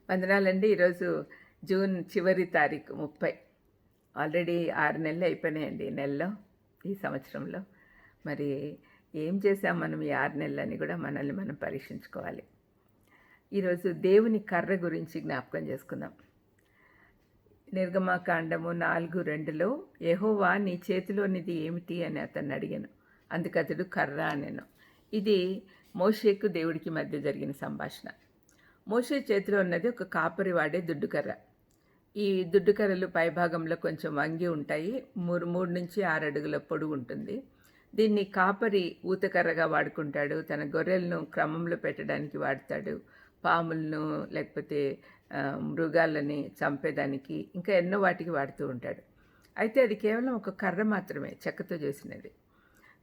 వందనాలండి. ఈరోజు జూన్ చివరి తారీఖు 30. ఆల్రెడీ 6 నెలలు అయిపోయినాయండి ఈ నెలలో, ఈ సంవత్సరంలో. మరి ఏం చేసాం మనం ఈ 6 నెలలని కూడా మనల్ని మనం పరీక్షించుకోవాలి. ఈరోజు దేవుని కర్ర గురించి జ్ఞాపకం చేసుకుందాం. నిర్గమాకాండము 4:2లో యెహోవా నీ చేతిలోనిది ఏమిటి అని అతన్ని అడిగాను. అందుకతడు కర్ర అనెను. ఇది మోషేకు దేవుడికి మధ్య జరిగిన సంభాషణ. మోషే చేతిలో ఉన్నది ఒక కాపరి వాడే దుడ్డుకర్ర. ఈ దుడ్డుకర్రలు పైభాగంలో కొంచెం వంగి ఉంటాయి. 3 నుంచి 6 అడుగుల పొడుగు ఉంటుంది. దీన్ని కాపరి ఊతకర్రగా వాడుకుంటాడు. తన గొర్రెలను క్రమంలో పెట్టడానికి వాడతాడు. పాములను లేకపోతే మృగాలని చంపేదానికి ఇంకా ఎన్నో వాటికి వాడుతూ ఉంటాడు. అయితే అది కేవలం ఒక కర్ర మాత్రమే, చెక్కతో చేసినది.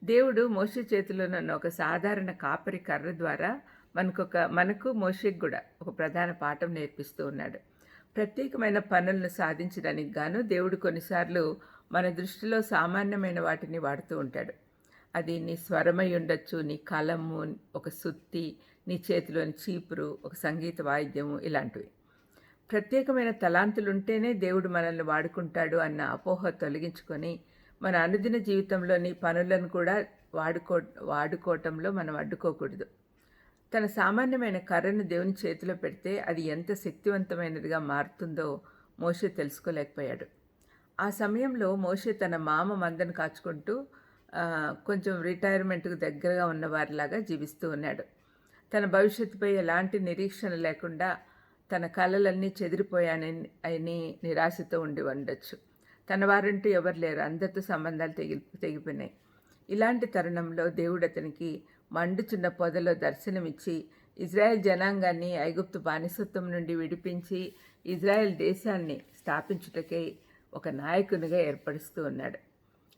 దేవుడు మోషే చేతిలోనున్న ఒక సాధారణ కాపరి కర్ర ద్వారా మనకు మోషేకి కూడా ఒక ప్రధాన పాఠం నేర్పిస్తూ ఉన్నాడు. ప్రత్యేకమైన పనులను సాధించడానికి గాను దేవుడు కొన్నిసార్లు మన దృష్టిలో సామాన్యమైన వాటిని వాడుతూ ఉంటాడు. అది నీ స్వరమై ఉండొచ్చు, నీ కలము, ఒక సుత్తి, నీ చేతిలోని చీపురు, ఒక సంగీత వాయిద్యము, ఇలాంటివి. ప్రత్యేకమైన తలాంతులుంటేనే దేవుడు మనల్ని వాడుకుంటాడు అన్న అపోహ తొలగించుకొని మన అనుదిన జీవితంలోని పనులను కూడా వాడుకోవటంలో మనం అడ్డుకోకూడదు. తన సామాన్యమైన కర్రను దేవుని చేతిలో పెడితే అది ఎంత శక్తివంతమైనదిగా మారుతుందో మోషే తెలుసుకోలేకపోయాడు. ఆ సమయంలో మోషే తన మామ మందను కాచుకుంటూ కొంచెం రిటైర్మెంట్కు దగ్గరగా ఉన్నవారిలాగా జీవిస్తూ ఉన్నాడు. తన భవిష్యత్తుపై ఎలాంటి నిరీక్షణ లేకుండా తన కలలన్నీ చెదిరిపోయానని నిరాశతో ఉండి ఉండొచ్చు. తన వారంటూ ఎవరు లేరు, అందరితో సంబంధాలు తెగిపోయినాయి. ఇలాంటి తరుణంలో దేవుడు అతనికి మండుచున్న పొదలో దర్శనమిచ్చి ఇజ్రాయెల్ జనాంగాన్ని ఐగుప్తు బానిసత్వం నుండి విడిపించి ఇజ్రాయెల్ దేశాన్ని స్థాపించుటకై ఒక నాయకునిగా ఏర్పరుస్తూ ఉన్నాడు.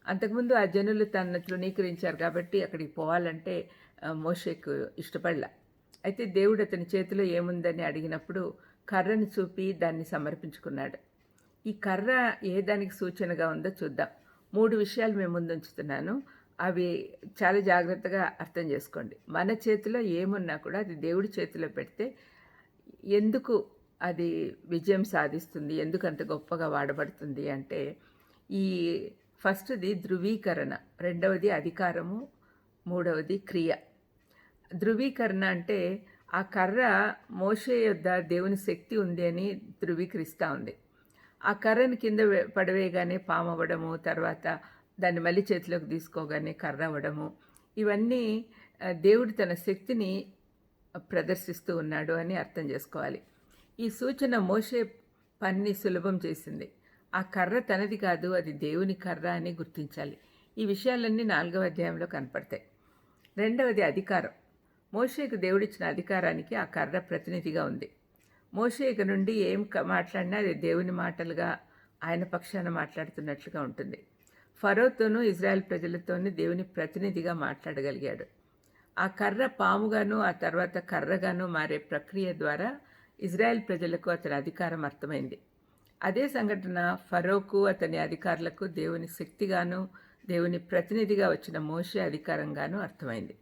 అంతకుముందు ఆ జనులు తనను తృణీకరించారు కాబట్టి అక్కడికి పోవాలంటే మోషేకు ఇష్టపడలా. అయితే దేవుడు అతని చేతిలో ఏముందని అడిగినప్పుడు కర్రను చూపి దాన్ని సమర్పించుకున్నాడు. ఈ కర్ర ఏ దానికి సూచనగా ఉందో చూద్దాం. 3 విషయాలు మేము ముందు ఉంచుతున్నాను. అవి చాలా జాగ్రత్తగా అర్థం చేసుకోండి. మన చేతిలో ఏమున్నా కూడా అది దేవుడి చేతిలో పెడితే ఎందుకు అది విజయం సాధిస్తుంది, ఎందుకు అంత గొప్పగా వాడబడుతుంది అంటే, ఈ ఫస్ట్ది ధృవీకరణ, రెండవది అధికారము, మూడవది క్రియ. ధృవీకరణ అంటే ఆ కర్ర మోషే యొద్ద దేవుని శక్తి ఉంది అని ధృవీకరిస్తూ ఉంది. ఆ కర్రను కింద పడవేయగానే పాము అవ్వడము, తర్వాత దాన్ని మళ్ళీ చేతిలోకి తీసుకోగానే కర్ర అవ్వడము, ఇవన్నీ దేవుడు తన శక్తిని ప్రదర్శిస్తూ ఉన్నాడు అని అర్థం చేసుకోవాలి. ఈ సూచన మోషే పనిని సులభం చేసింది. ఆ కర్ర తనది కాదు, అది దేవుని కర్ర అని గుర్తించాలి. ఈ విషయాలన్నీ 4వ అధ్యాయంలో కనపడతాయి. రెండవది అధికారం. మోషేకు దేవుడిచ్చిన అధికారానికి ఆ కర్ర ప్రతినిధిగా ఉంది. మోషే ఇక నుండి ఏం మాట్లాడినా అది దేవుని మాటలుగా, ఆయన పక్షాన మాట్లాడుతున్నట్లుగా ఉంటుంది. ఫరోతోనూ ఇజ్రాయెల్ ప్రజలతోనూ దేవుని ప్రతినిధిగా మాట్లాడగలిగాడు. ఆ కర్ర పాముగాను ఆ తర్వాత కర్రగాను మారే ప్రక్రియ ద్వారా ఇజ్రాయెల్ ప్రజలకు అతని అధికారం అర్థమైంది. అదే సంఘటన ఫరోకు అతని అధికారులకు దేవుని శక్తిగాను దేవుని ప్రతినిధిగా వచ్చిన మోషే అధికారంగాను అర్థమైంది.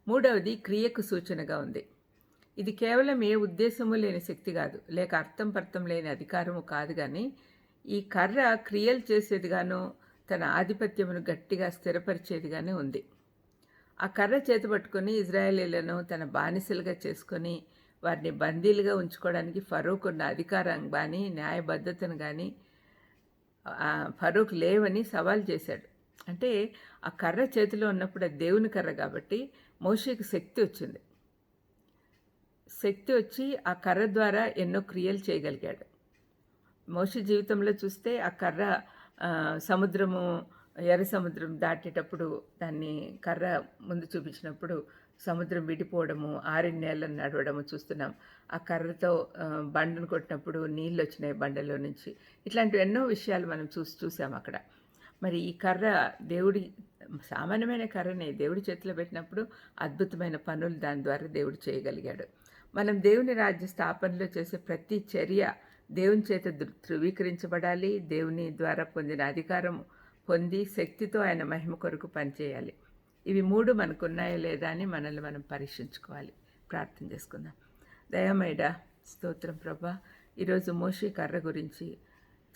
మూడవది క్రియకు సూచనగా ఉంది. ఇది కేవలం ఏ ఉద్దేశము లేని శక్తి కాదు, లేక అర్థం లేని అధికారము కాదు, కానీ ఈ కర్ర క్రియలు చేసేదిగాను తన ఆధిపత్యమును గట్టిగా స్థిరపరిచేదిగానే ఉంది. ఆ కర్ర చేతపట్టుకొని ఇజ్రాయేలీలను తన బానిసలుగా చేసుకొని వారిని బందీలుగా ఉంచుకోవడానికి ఫరోకు ఉన్న అధికారం కానీ న్యాయబద్ధతను కానీ ఫరోకు లేవని సవాల్ చేశాడు. అంటే ఆ కర్ర చేతిలో ఉన్నప్పుడు అది దేవుని కర్ర కాబట్టి మోషేకు శక్తి వచ్చింది. శక్తి వచ్చి ఆ కర్ర ద్వారా ఎన్నో క్రియలు చేయగలిగాడు. మోషే జీవితంలో చూస్తే ఆ కర్ర ఎర్ర సముద్రం దాటేటప్పుడు దాన్ని కర్ర ముందు చూపించినప్పుడు సముద్రం విడిపోవడము, 6 నేలను నడవడము చూస్తున్నాం. ఆ కర్రతో బండను కొట్టినప్పుడు నీళ్ళు వచ్చినాయి బండలో నుంచి. ఇట్లాంటివి ఎన్నో విషయాలు మనం చూసాం అక్కడ. మరి ఈ కర్ర దేవుడి సామాన్యమైన కర్రనే దేవుడి చేతిలో పెట్టినప్పుడు అద్భుతమైన పనులు దాని ద్వారా దేవుడు చేయగలిగాడు. మనం దేవుని రాజ్య స్థాపనలో చేసే ప్రతి చర్య దేవుని చేత ధృవీకరించబడాలి. దేవుని ద్వారా పొందిన అధికారం పొంది శక్తితో ఆయన మహిమ కొరకు పనిచేయాలి. ఇవి 3 మనకున్నాయో లేదా అని మనల్ని మనం పరీక్షించుకోవాలి. ప్రార్థన చేసుకుందాం. దయామయుడా, స్తోత్రం ప్రభా. ఈరోజు మోషే కర్ర గురించి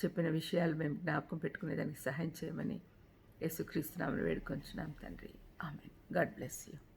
చెప్పిన విషయాలు మేము జ్ఞాపకం పెట్టుకునేదానికి సహాయం చేయమని యేసుక్రీస్తు నామములో వేడుకొంచున్నాం తండ్రి. ఆమేన్. God bless you.